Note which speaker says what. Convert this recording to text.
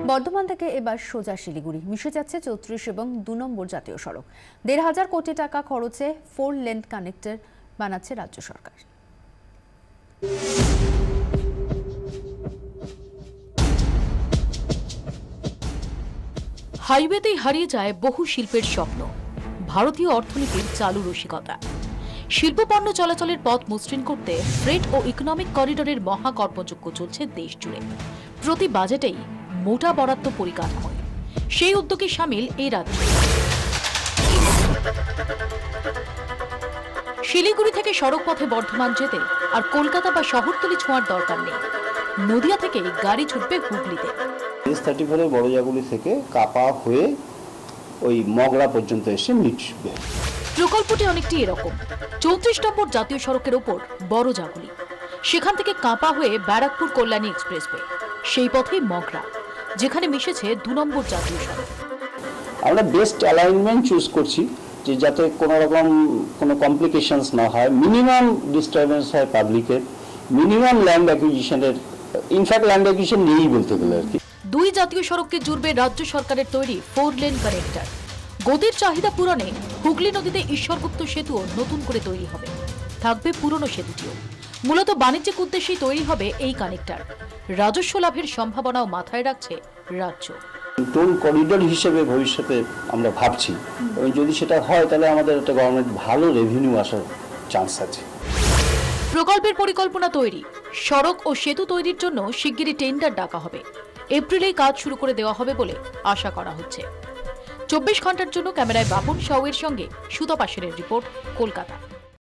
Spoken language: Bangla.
Speaker 1: বর্ধমান থেকে এবার সোজা শিলিগুড়ি মিশে যাচ্ছে 34 এবং 2 নম্বর জাতীয় সড়ক। 1,500 কোটি টাকা খরচে 4 লেন কানেক্টর বানাচ্ছে রাজ্য সরকার।
Speaker 2: হাইওয়েতেই হারিয়ে যায় বহু শিল্পের স্বপ্ন, ভারতীয় অর্থনীতির চালু রসিকতা। শিল্পপণ্য চলাচলের পথ মসৃণ করতে ফ্রেট ও ইকোনমিক করিডোরের মহা কর্মযজ্ঞ চলছে দেশ জুড়ে। প্রতি বাজেটেই মোটা বরাদ্দ পরিকাঠামোয়, সেই উদ্যোগে সামিল এই রাজ্য। শিলিগুড়ি থেকে সড়ক পথে বর্ধমান যেতে আর কলকাতা বা শহরতলি ছোঁয়ার দরকার নেই। নদিয়া থেকে গাড়ি ছুটবে হুগলিতে।
Speaker 3: S34 বড়জাগুলি থেকে কাপা হয়ে ওই মগরা পর্যন্ত এসে মিটবে।
Speaker 2: প্রকল্পটি অনেকটি এরকম। 34 নম্বর জাতীয় সড়কের ওপর বড়জাগুলি, সেখান থেকে কাপা হয়ে ব্যারাকপুর কল্যাণী এক্সপ্রেসওয়ে, সেই পথেই মগরা, যেখানে মিশেছে 2 নম্বর জাতীয় সড়ক।
Speaker 3: আমরা বেস্ট অ্যালাইনমেন্ট চুজ করছি, যে যাতে কোনো রকম কোনো কমপ্লিকেশনস না হয়, মিনিমাম ডিস্টারবেন্স হয় পাবলিকের, মিনিমাম ল্যান্ড অ্যাকুইজিশনের, ইনফ্যাক্ট ল্যান্ড অ্যাকুইজিশন নেই বলতে গেলে আর কি।
Speaker 2: 2 জাতীয় সড়ককে জুড়বে রাজ্য সরকারের তৈরি 4 লেন কানেক্টর। গতির চাহিদা পূরণে হুগলি নদীতে ঈশ্বরগুপ্ত সেতুও নতুন করে তৈরি হবে, থাকবে পুরনো সেতুটিও। মূলত বাণিজ্যিক উদ্দেশ্যেই তৈরি হবে এই কানেক্টর। রাজস্ব লাভের সম্ভাবনাও মাথায় রাখছে রাজ্য।
Speaker 3: টোল করিডোর হিসেবে ভবিষ্যতে আমরা ভাবছি, এবং যদি সেটা হয় তাহলে আমাদের একটা গভর্নমেন্ট ভালো রেভিনিউ আসার চান্স আছে।
Speaker 2: প্রকল্পের পরিকল্পনা তৈরি, সড়ক ও সেতু তৈরির জন্য শিগগিরই টেন্ডার ডাকা হবে। এপ্রিলেই কাজ শুরু করে দেওয়া হবে বলে আশা করা হচ্ছে। 24 ঘন্টার জন্য ক্যামেরায় বাপন সাউয়ের সঙ্গে সুতপা সেনের রিপোর্ট, কলকাতা।